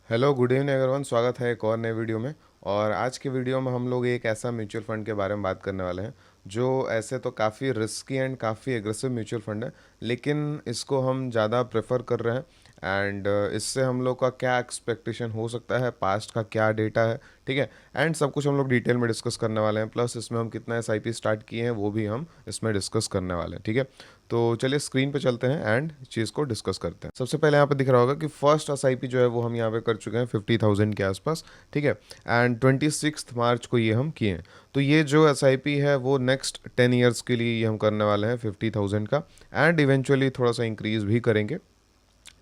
Hello good evening everyone, स्वागत है एक और नए वीडियो में। और आज के वीडियो में हम लोग एक ऐसा म्यूचुअल फंड के बारे में बात करने वाले हैं जो ऐसे तो काफ़ी रिस्की एंड काफ़ी एग्रेसिव म्यूचुअल फंड है, लेकिन इसको हम ज़्यादा प्रेफर कर रहे हैं। एंड इससे हम लोग का क्या एक्सपेक्टेशन हो सकता है, पास्ट का क्या डेटा है, ठीक है। एंड सब कुछ हम लोग डिटेल में डिस्कस करने वाले हैं, प्लस इसमें हम कितना एसआईपी स्टार्ट किए हैं वो भी हम इसमें डिस्कस करने वाले हैं, ठीक है। तो चलिए स्क्रीन पे चलते हैं एंड चीज़ को डिस्कस करते हैं। सबसे पहले यहाँ पे दिख रहा होगा कि फर्स्ट एसआईपी जो है वो हम यहाँ पे कर चुके हैं 50,000 के आसपास, ठीक है। एंड 26 मार्च को ये हम किए हैं। तो ये जो एसआईपी है वो नेक्स्ट 10 ईयर्स के लिए ये हम करने वाले हैं 50,000 का। एंड इवेंचुअली थोड़ा सा इंक्रीज भी करेंगे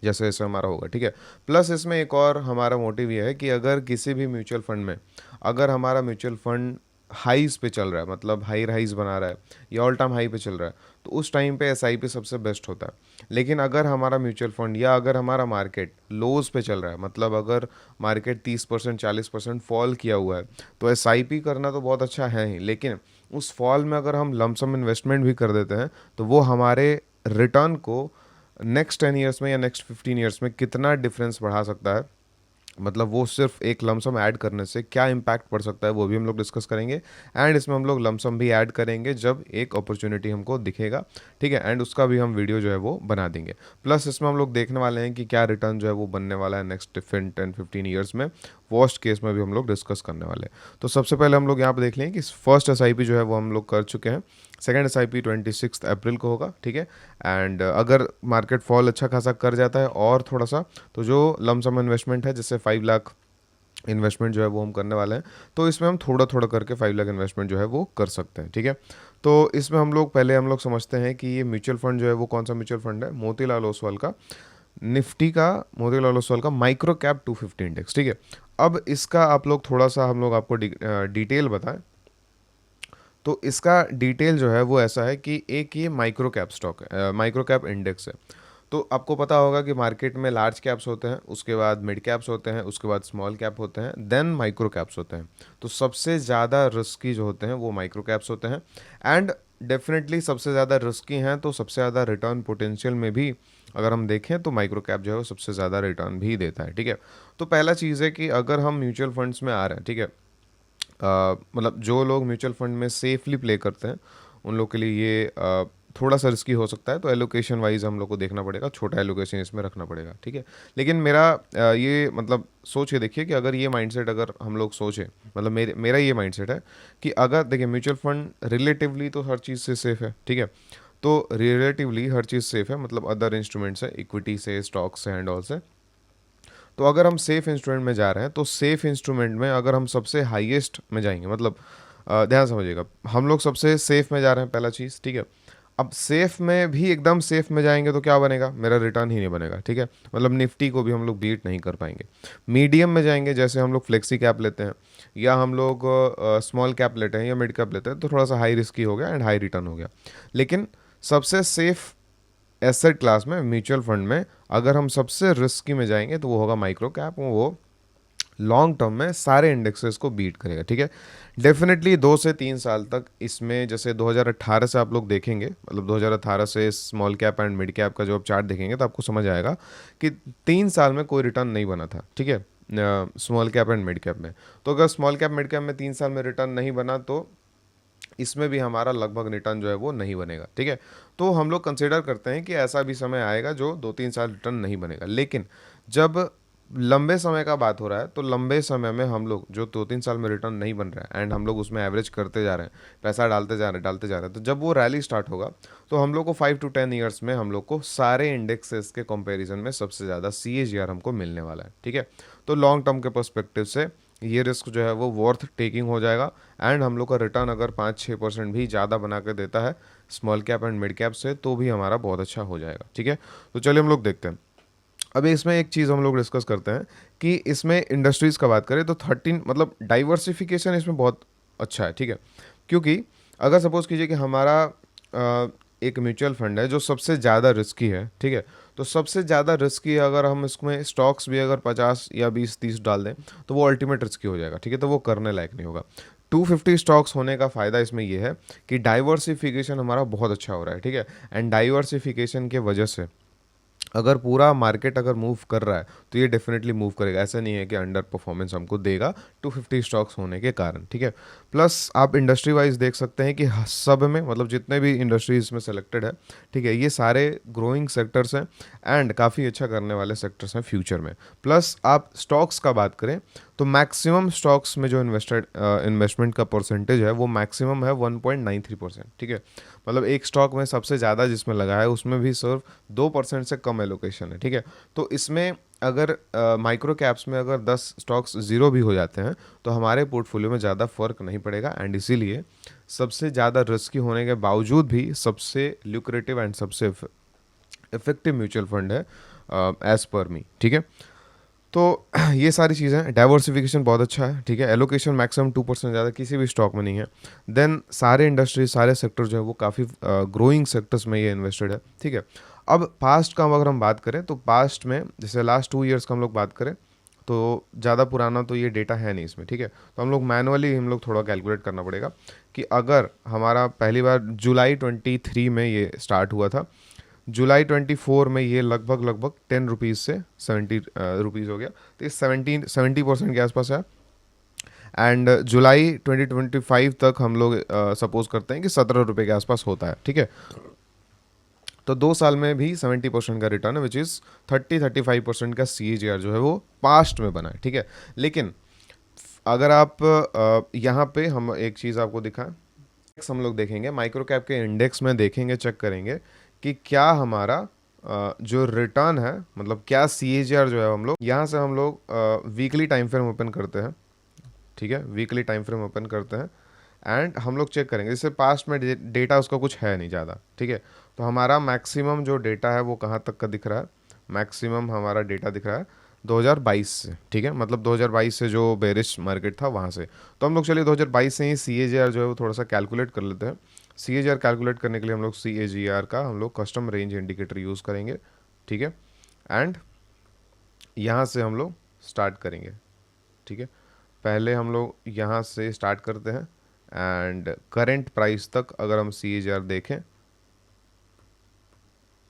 जैसे जैसे हमारा होगा, ठीक है। प्लस इसमें एक और हमारा मोटिव ये है कि अगर किसी भी म्यूचुअल फंड में अगर हमारा म्यूचुअल फंड हाईज पे चल रहा है, मतलब हाई राइज बना रहा है या ऑल टाइम हाई पे चल रहा है, तो उस टाइम पे एसआईपी सबसे बेस्ट होता है। लेकिन अगर हमारा म्यूचुअल फंड या अगर हमारा मार्केट लोज पे चल रहा है, मतलब अगर मार्केट 30% 40% फॉल किया हुआ है, तो एसआईपी करना तो बहुत अच्छा है ही, लेकिन उस फॉल में अगर हम लमसम इन्वेस्टमेंट भी कर देते हैं तो वो हमारे रिटर्न को नेक्स्ट 10 ईयर्स में या नेक्स्ट 15 ईयर्स में कितना डिफरेंस बढ़ा सकता है, मतलब वो सिर्फ एक लमसम ऐड करने से क्या इम्पैक्ट पड़ सकता है वो भी हम लोग डिस्कस करेंगे। एंड इसमें हम लोग लमसम भी ऐड करेंगे जब एक अपॉर्चुनिटी हमको दिखेगा, ठीक है। एंड उसका भी हम वीडियो जो है वो बना देंगे। प्लस इसमें हम लोग देखने वाले हैं कि क्या रिटर्न जो है वो बनने वाला है नेक्स्ट 10-15 ईयर्स में। वर्स्ट केस में भी हम लोग डिस्कस करने वाले हैं। तो सबसे पहले हम लोग यहाँ पे देख लें कि फर्स्ट एसआईपी जो है वो हम लोग कर चुके हैं। सेकेंड एसआईपी 26 अप्रैल को होगा, ठीक है। एंड अगर मार्केट फॉल अच्छा खासा कर जाता है और थोड़ा सा, तो जो लमसम इन्वेस्टमेंट है जैसे 5 लाख इन्वेस्टमेंट जो है वो हम करने वाले हैं, तो इसमें हम थोड़ा थोड़ा करके 5 लाख इन्वेस्टमेंट जो है वो कर सकते हैं, ठीक है। तो इसमें हम लोग समझते हैं कि ये म्यूचुअल फंड जो है वो कौन सा म्यूचुअल फंड है, मोतीलाल ओसवाल का निफ्टी का, मोतीलाल ओसवाल का माइक्रो कैप 250 इंडेक्स, ठीक है। अब इसका आप लोग थोड़ा सा हम लोग आपको डिटेल बताएं। तो इसका डिटेल जो है वो ऐसा है कि एक ये माइक्रो कैप स्टॉक है, माइक्रो कैप इंडेक्स है। तो आपको पता होगा कि मार्केट में लार्ज कैप्स होते हैं, उसके बाद मिड कैप्स होते हैं, उसके बाद स्मॉल कैप होते हैं, देन माइक्रो कैप्स होते हैं। तो सबसे ज़्यादा रिस्की जो होते हैं वो माइक्रो कैप्स होते हैं। एंड डेफिनेटली सबसे ज़्यादा रिस्की हैं, तो सबसे ज़्यादा रिटर्न पोटेंशियल में भी अगर हम देखें तो माइक्रो कैप जो है वो सबसे ज़्यादा रिटर्न भी देता है, ठीक है। तो पहला चीज़ है कि अगर हम म्यूचुअल फंड्स में आ रहे हैं, ठीक है, मतलब जो लोग म्यूचुअल फंड में सेफली प्ले करते हैं उन लोग के लिए ये थोड़ा सा रिस्की हो सकता है। तो एलोकेशन वाइज हम लोग को देखना पड़ेगा, छोटा एलोकेशन इसमें रखना पड़ेगा, ठीक है। लेकिन मेरा ये मतलब सोच के देखिए कि अगर ये माइंडसेट अगर हम लोग सोचें, मतलब मेरा ये माइंडसेट है कि अगर देखिए म्यूचुअल फंड रिलेटिवली तो हर चीज़ से सेफ है, ठीक है। तो रिलेटिवली हर चीज़ सेफ है, मतलब अदर इंस्ट्रूमेंट्स है, इक्विटी से, स्टॉक से एंड ऑल से। तो अगर हम सेफ इंस्ट्रूमेंट में जा रहे हैं तो सेफ इंस्ट्रूमेंट में अगर हम सबसे हाईएस्ट में जाएंगे, मतलब ध्यान समझिएगा, हम लोग सबसे सेफ में जा रहे हैं पहला चीज़, ठीक है। अब सेफ में भी एकदम सेफ में जाएंगे तो क्या बनेगा, मेरा रिटर्न ही नहीं बनेगा, ठीक है। मतलब निफ्टी को भी हम लोग बीट नहीं कर पाएंगे। मीडियम में जाएंगे, जैसे हम लोग फ्लेक्सी कैप लेते हैं या हम लोग स्मॉल कैप लेते हैं या मिड कैप लेते हैं, तो थोड़ा सा हाई रिस्की हो गया एंड हाई रिटर्न हो गया। लेकिन सबसे सेफ एसेट क्लास में, म्यूचुअल फंड में अगर हम सबसे रिस्की में जाएंगे तो वो होगा माइक्रो कैप। वो लॉन्ग टर्म में सारे इंडेक्सेस को बीट करेगा, ठीक है। डेफिनेटली 2 से 3 साल तक इसमें, जैसे 2018 से आप लोग देखेंगे, मतलब 2018 से small cap and mid cap का जो आप चार्ट देखेंगे तो आपको समझ आएगा कि 3 साल में कोई रिटर्न नहीं बना था, ठीक है, small cap and mid cap में। तो अगर स्मॉल कैप मिड कैप में 3 साल में रिटर्न नहीं बना तो इसमें भी हमारा लगभग रिटर्न जो है वो नहीं बनेगा, ठीक है। तो हम लोग कंसिडर करते हैं कि ऐसा भी समय आएगा जो 2-3 साल रिटर्न नहीं बनेगा। लेकिन जब लंबे समय का बात हो रहा है तो लंबे समय में हम लोग जो 2-3 साल में रिटर्न नहीं बन रहा है एंड हम लोग उसमें एवरेज करते जा रहे हैं, पैसा डालते जा रहे हैं, तो जब वो रैली स्टार्ट होगा तो हम लोग को 5 to 10 ईयर्स में हम लोग को सारे इंडेक्सेस के कंपैरिजन में सबसे ज़्यादा CAGR हमको मिलने वाला है, ठीक है। तो लॉन्ग टर्म के पर्सपेक्टिव से ये रिस्क जो है वो वर्थ टेकिंग हो जाएगा। एंड हम लोग का रिटर्न अगर 5-6% भी ज़्यादा बना के देता है small cap and mid cap से, तो भी हमारा बहुत अच्छा हो जाएगा, ठीक है। तो चलिए हम लोग देखते हैं। अभी इसमें एक चीज़ हम लोग डिस्कस करते हैं कि इसमें इंडस्ट्रीज़ का बात करें तो 13, मतलब डाइवर्सिफिकेशन इसमें बहुत अच्छा है, ठीक है। क्योंकि अगर सपोज कीजिए कि हमारा एक म्यूचुअल फंड है जो सबसे ज़्यादा रिस्की है, ठीक है। तो सबसे ज़्यादा रिस्की अगर हम इसमें स्टॉक्स भी अगर 50 या 20-30 डाल दें तो वो अल्टीमेट रिस्की हो जाएगा, ठीक है। तो वो करने लायक नहीं होगा। 250 स्टॉक्स होने का फ़ायदा इसमें ये है कि डाइवर्सिफिकेशन हमारा बहुत अच्छा हो रहा है, ठीक है। एंड डाइवर्सिफिकेशन के वजह से अगर पूरा मार्केट अगर मूव कर रहा है तो ये डेफिनेटली मूव करेगा, ऐसा नहीं है कि अंडर परफॉर्मेंस हमको देगा 250 स्टॉक्स होने के कारण, ठीक है। प्लस आप इंडस्ट्री वाइज देख सकते हैं कि सब में मतलब जितने भी इंडस्ट्रीज में सेलेक्टेड है, ठीक है, ये सारे ग्रोइंग सेक्टर्स हैं एंड काफ़ी अच्छा करने वाले सेक्टर्स हैं फ्यूचर में। प्लस आप स्टॉक्स का बात करें तो मैक्सिमम स्टॉक्स में जो इन्वेस्टमेंट का परसेंटेज है वो मैक्सिमम है 1.93%, ठीक है। मतलब एक स्टॉक में सबसे ज़्यादा जिसमें लगा है उसमें भी सिर्फ 2% से कम एलोकेशन है, ठीक है। तो इसमें अगर माइक्रो कैप्स में अगर 10 स्टॉक्स ज़ीरो भी हो जाते हैं तो हमारे पोर्टफोलियो में ज़्यादा फर्क नहीं पड़ेगा, एंड इसीलिए सबसे ज़्यादा रिस्की होने के बावजूद भी सबसे ल्यूक्रेटिव एंड सबसे इफेक्टिव म्यूचुअल फंड है एज पर मी, ठीक है। तो ये सारी चीज़ें, डाइवर्सिफिकेशन बहुत अच्छा है, ठीक है। एलोकेशन मैक्सिमम 2% ज़्यादा किसी भी स्टॉक में नहीं है। देन सारे इंडस्ट्री सारे सेक्टर जो है वो काफ़ी ग्रोइंग सेक्टर्स में ये इन्वेस्टेड है, ठीक है। अब पास्ट का अगर हम बात करें तो पास्ट में जैसे लास्ट 2 ईयर्स का हम लोग बात करें तो ज़्यादा पुराना तो ये डेटा है नहीं इसमें, ठीक है। तो हम लोग मैनुअली हम लोग थोड़ा कैलकुलेट करना पड़ेगा कि अगर हमारा पहली बार जुलाई 23 में ये स्टार्ट हुआ था, जुलाई 24 में ये लगभग लगभग 10 रुपीज़ से 70 रुपीज़ हो गया, तो ये 70% के आसपास है। एंड जुलाई 2025 तक हम लोग सपोज करते हैं कि 17 रुपये के आसपास होता है, ठीक है। तो 2 साल में भी 70% का रिटर्न है, विच इज़ 35% का CAGR जो है वो पास्ट में बना है, ठीक है। लेकिन अगर आप यहाँ पे हम एक चीज़ आपको दिखाएं, हम लोग देखेंगे माइक्रो कैप के इंडेक्स में, देखेंगे चेक करेंगे कि क्या हमारा जो रिटर्न है मतलब क्या CAGR जो है, हम लोग यहाँ से हम लोग वीकली टाइम फ्रेम ओपन करते हैं, ठीक है। वीकली टाइम फ्रेम ओपन करते हैं एंड हम लोग चेक करेंगे, जैसे पास्ट में डेटा उसका कुछ है नहीं ज़्यादा, ठीक है। तो हमारा मैक्सिमम जो डेटा है वो कहाँ तक का दिख रहा है, मैक्सिमम हमारा डेटा दिख रहा है 2022 से, ठीक है। मतलब 2022 से जो बेरिश मार्केट था वहाँ से। तो हम लोग चलिए 2022 से ही CAGR जो है वो थोड़ा सा कैलकुलेट कर लेते हैं। CAGR कैलकुलेट करने के लिए हम लोग CAGR का हम लोग कस्टम रेंज इंडिकेटर यूज़ करेंगे, ठीक है। एंड यहाँ से हम लोग स्टार्ट करेंगे, ठीक है। पहले हम लोग यहाँ से स्टार्ट करते हैं एंड करेंट प्राइस तक अगर हम CAGR देखें,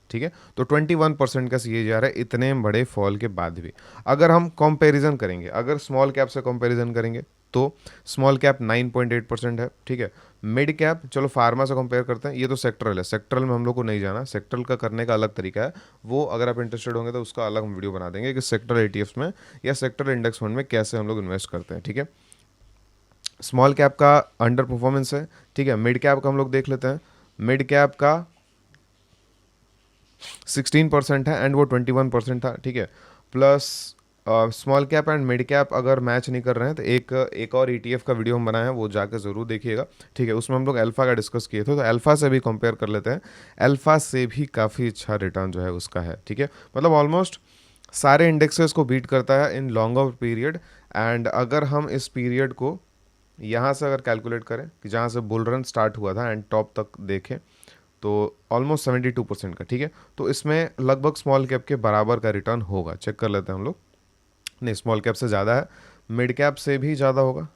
ठीक है, तो 21% का CAGR है इतने बड़े फॉल के बाद भी। अगर हम कंपैरिजन करेंगे, अगर स्मॉल कैप से कंपैरिजन करेंगे तो स्मॉल कैप 9.8% है, ठीक है। मिड कैप, चलो फार्मा से कंपेयर करते हैं, ये तो सेक्टरल है, सेक्टरल में हम लोग को नहीं जाना, सेक्टरल का करने का अलग तरीका है, वो अगर आप इंटरेस्टेड होंगे तो उसका अलग हम वीडियो बना देंगे कि सेक्टर ETFs में या सेक्टर इंडेक्स फंड में कैसे हम लोग इन्वेस्ट करते हैं, ठीक है। स्मॉल कैप का अंडर परफॉर्मेंस है, ठीक है। मिड कैप का हम लोग देख लेते हैं, मिड कैप का 16% है एंड वो 21% था, ठीक है। Plus small cap and mid cap अगर मैच नहीं कर रहे हैं तो एक और ETF का वीडियो हम बनाए हैं, वो जाकर ज़रूर देखिएगा, ठीक है। उसमें हम लोग अल्फ़ा का डिस्कस किए थे, तो अल्फ़ा से भी कंपेयर कर लेते हैं। अल्फ़ा से भी काफ़ी अच्छा रिटर्न जो है उसका है, ठीक है। मतलब ऑलमोस्ट सारे इंडेक्सेस को बीट करता है इन लॉन्गर पीरियड। एंड अगर हम इस पीरियड को यहाँ से अगर कैलकुलेट करें कि जहाँ से बुल रन स्टार्ट हुआ था एंड टॉप तक देखें तो ऑलमोस्ट 72% का, ठीक है। तो इसमें लगभग स्मॉल कैप के बराबर का रिटर्न होगा, चेक कर लेते हैं हम लोग। नहीं, स्मॉल कैप से ज़्यादा है, मिड कैप से भी ज़्यादा होगा,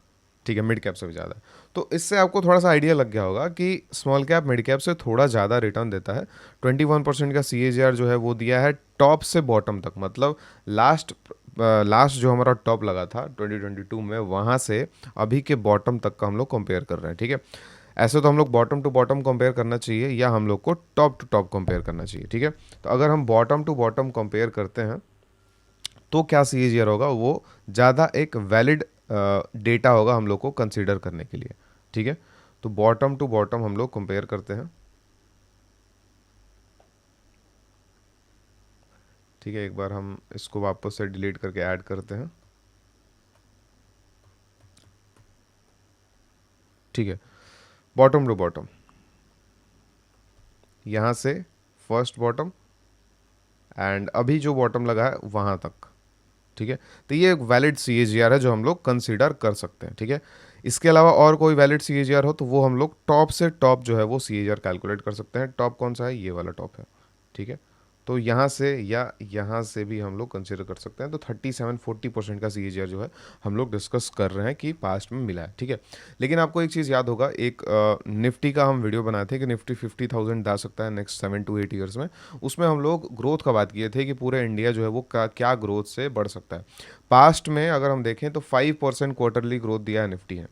ठीक है, मिड कैप से भी ज़्यादा है। तो इससे आपको थोड़ा सा आइडिया लग गया होगा कि स्मॉल कैप मिड कैप से थोड़ा ज़्यादा रिटर्न देता है। 21% का CAGR जो है वो दिया है टॉप से बॉटम तक, मतलब लास्ट जो हमारा टॉप लगा था 2022 में, वहाँ से अभी के बॉटम तक का हम लोग कंपेयर कर रहे हैं, ठीक है। ऐसे तो हम लोग बॉटम टू बॉटम कंपेयर करना चाहिए या हम लोग को टॉप टू टॉप कंपेयर करना चाहिए, ठीक है। तो अगर हम बॉटम टू बॉटम कंपेयर करते हैं तो क्या CAGR होगा, वो ज़्यादा एक वैलिड डेटा होगा हम लोग को कंसीडर करने के लिए, ठीक है। तो बॉटम टू बॉटम हम लोग कंपेयर करते हैं, ठीक है। एक बार हम इसको वापस से डिलीट करके ऐड करते हैं, ठीक है। बॉटम टू बॉटम यहाँ से फर्स्ट बॉटम एंड अभी जो बॉटम लगा है वहाँ तक, ठीक है। तो ये एक वैलिड CAGR है जो हम लोग कंसीडर कर सकते हैं, ठीक है। इसके अलावा और कोई वैलिड CAGR हो तो वो हम लोग टॉप से टॉप जो है वो CAGR कैलकुलेट कर सकते हैं। टॉप कौन सा है, ये वाला टॉप है, ठीक है। तो यहाँ से या यहाँ से भी हम लोग कंसिडर कर सकते हैं। तो 37-40% का CAGR जो है हम लोग डिस्कस कर रहे हैं कि पास्ट में मिला है, ठीक है। लेकिन आपको एक चीज़ याद होगा, एक निफ्टी का हम वीडियो बनाए थे कि निफ्टी 50,000 जा सकता है नेक्स्ट 7 to 8 ईयर्स में। उसमें हम लोग ग्रोथ का बात किए थे कि पूरे इंडिया जो है वो क्या ग्रोथ से बढ़ सकता है। पास्ट में अगर हम देखें तो 5% क्वार्टरली ग्रोथ दिया है निफ्टी है,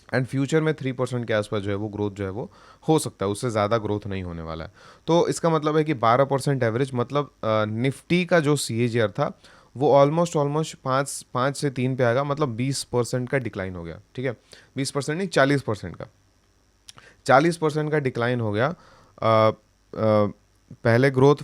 एंड फ्यूचर में 3% के आसपास जो है वो ग्रोथ जो है वो हो सकता है, उससे ज़्यादा ग्रोथ नहीं होने वाला है। तो इसका मतलब है कि 12% एवरेज, मतलब निफ्टी का जो CAGR था वो ऑलमोस्ट ऑलमोस्ट पाँच से 3 पे आएगा, मतलब 20% का डिक्लाइन हो गया, ठीक है। 20% नहीं, 40% का, 40% का डिक्लाइन हो गया। पहले ग्रोथ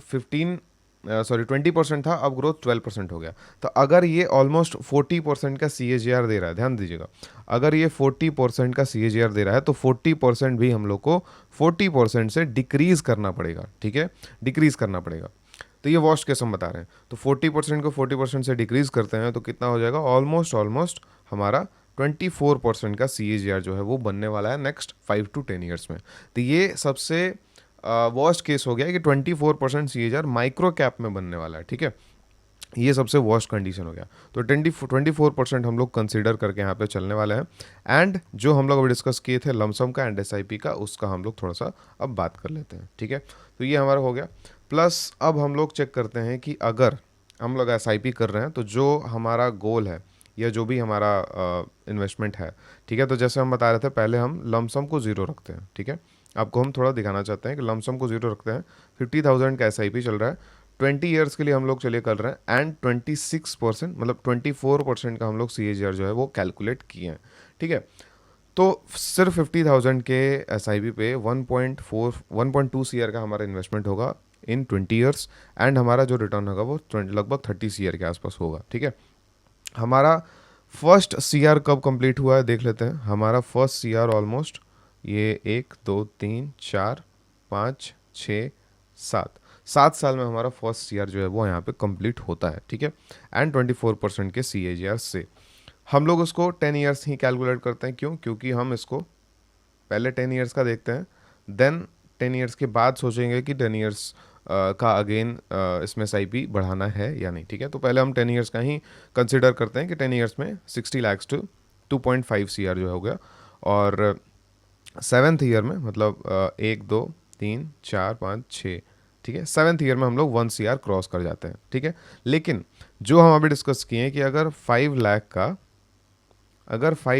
20% था, अब ग्रोथ 12% हो गया। तो अगर ये ऑलमोस्ट 40% का CAGR दे रहा है, ध्यान दीजिएगा, अगर ये 40% का CAGR दे रहा है तो 40% भी हम लोग को 40% से डिक्रीज करना पड़ेगा, ठीक है, डिक्रीज करना पड़ेगा। तो ये वर्स्ट केस हम बता रहे हैं। तो 40% को 40% से डिक्रीज करते हैं तो कितना हो जाएगा, ऑलमोस्ट ऑलमोस्ट हमारा 24% का CAGR जो है वो बनने वाला है नेक्स्ट 5 to 10 ईयर्स में। तो ये सबसे वर्स्ट केस हो गया कि 24% CAGR माइक्रो कैप में बनने वाला है, ठीक है। ये सबसे वर्स्ट कंडीशन हो गया। तो 24% हम लोग कंसीडर करके यहाँ पे चलने वाले हैं। एंड जो हम लोग अभी डिस्कस किए थे लमसम का एंड SIP का, उसका हम लोग थोड़ा सा अब बात कर लेते हैं, ठीक है। तो ये हमारा हो गया। प्लस अब हम लोग चेक करते हैं कि अगर हम लोग SIP कर रहे हैं तो जो हमारा गोल है या जो भी हमारा इन्वेस्टमेंट है, ठीक है। तो जैसे हम बता रहे थे, पहले हम लमसम को 0 रखते हैं, ठीक है। आपको हम थोड़ा दिखाना चाहते हैं कि लमसम को 0 रखते हैं। 50,000 का SIP चल रहा है, 20 ईयर्स के लिए हम लोग चलिए कर रहे हैं, एंड 26% मतलब 24% का हम लोग CAGR जो है वो कैलकुलेट किए हैं, ठीक है। तो सिर्फ 50,000 के SIP पे 1.2 CR का हमारा इन्वेस्टमेंट होगा इन 20 ईयर्स, एंड हमारा जो रिटर्न होगा वो लगभग 30 CR के आसपास होगा, ठीक है। हमारा फर्स्ट CR कब कंप्लीट हुआ है देख लेते हैं। हमारा फर्स्ट CR ऑलमोस्ट ये 1 2 3 4 5 6 7 साल में हमारा फर्स्ट CR जो है वो यहाँ पे कंप्लीट होता है, ठीक है। एंड 24% के CAGR से हम लोग उसको 10 ईयर्स ही कैलकुलेट करते हैं। क्यों? क्योंकि हम इसको पहले 10 ईयर्स का देखते हैं, देन 10 ईयर्स के बाद सोचेंगे कि 10 ईयर्स का अगेन इसमें SIP बढ़ाना है या नहीं, ठीक है। तो पहले हम 10 ईयर्स का ही कंसिडर करते हैं कि 10 ईयर्स में 60 lakhs to 2.5 CR जो हो गया। और 7th ईयर में मतलब 1 2 3 4 5 6, ठीक है, 7th ईयर में हम लोग 1 CR क्रॉस कर जाते हैं, ठीक है। लेकिन जो हम अभी डिस्कस किए हैं कि अगर 5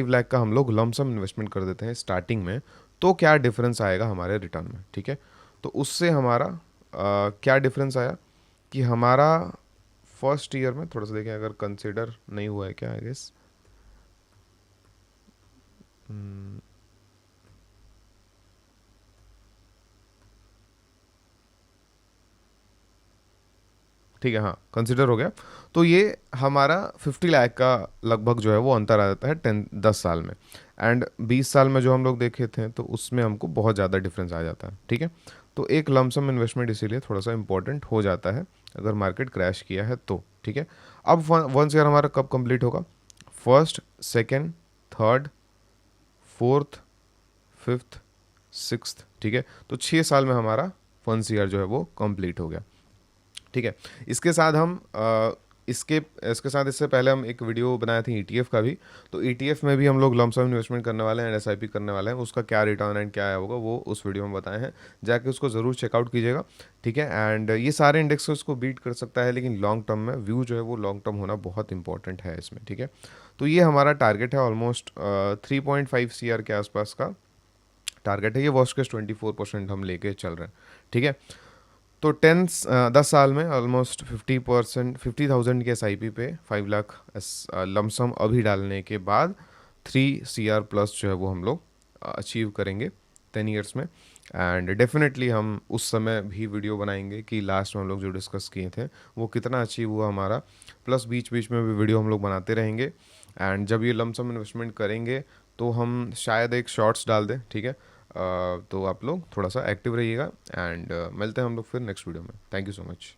लाख का हम लोग लमसम इन्वेस्टमेंट कर देते हैं स्टार्टिंग में, तो क्या डिफरेंस आएगा हमारे रिटर्न में, ठीक है। तो उससे हमारा क्या डिफरेंस आया कि हमारा फर्स्ट ईयर में थोड़ा सा देखें, अगर कंसिडर नहीं हुआ है क्या, आई गेस ठीक है, हाँ कंसिडर हो गया। तो ये हमारा 50 लाख का लगभग जो है वो अंतर आ जाता है 10 साल में। एंड 20 साल में जो हम लोग देखे थे तो उसमें हमको बहुत ज़्यादा डिफरेंस आ जाता है, ठीक है। तो एक लमसम इन्वेस्टमेंट इसीलिए थोड़ा सा इंपॉर्टेंट हो जाता है अगर मार्केट क्रैश किया है तो, ठीक है। अब 1 ईयर हमारा कब कंप्लीट होगा, first, second, third, fourth, fifth, sixth, ठीक है। तो 6 साल में हमारा 1 ईयर जो है वो कंप्लीट हो गया, ठीक है। इसके साथ हम इसके साथ इससे पहले हम एक वीडियो बनाए थे ETF का भी। तो ETF में भी हम लोग लमसम इन्वेस्टमेंट करने वाले हैं एंड SIP करने वाले हैं। उसका क्या रिटर्न एंड क्या आया होगा वो उस वीडियो में बताए हैं, जाके उसको ज़रूर चेकआउट कीजिएगा, ठीक है। एंड ये सारे इंडेक्स उसको बीट कर सकता है, लेकिन लॉन्ग टर्म में व्यू जो है वो लॉन्ग टर्म होना बहुत इंपॉर्टेंट है इसमें, ठीक है। तो ये हमारा टारगेट है ऑलमोस्ट 3.5 CR के आसपास का टारगेट है। ये वर्स्ट केस 24% हम लेके चल रहे हैं, ठीक है। तो 10 साल में ऑलमोस्ट 50,000 के SIP पे 5 लाख लमसम अभी डालने के बाद 3 CR प्लस जो है वो हम लोग अचीव करेंगे 10 ईयर्स में। एंड डेफिनेटली हम उस समय भी वीडियो बनाएंगे कि लास्ट में हम लोग जो डिस्कस किए थे वो कितना अचीव हुआ हमारा, प्लस बीच बीच में भी वीडियो हम लोग बनाते रहेंगे। एंड जब ये लमसम इन्वेस्टमेंट करेंगे तो हम शायद एक शॉर्ट्स डाल दें, ठीक है। तो आप लोग थोड़ा सा एक्टिव रहिएगा, एंड मिलते हैं हम लोग फिर नेक्स्ट वीडियो में। Thank you so much.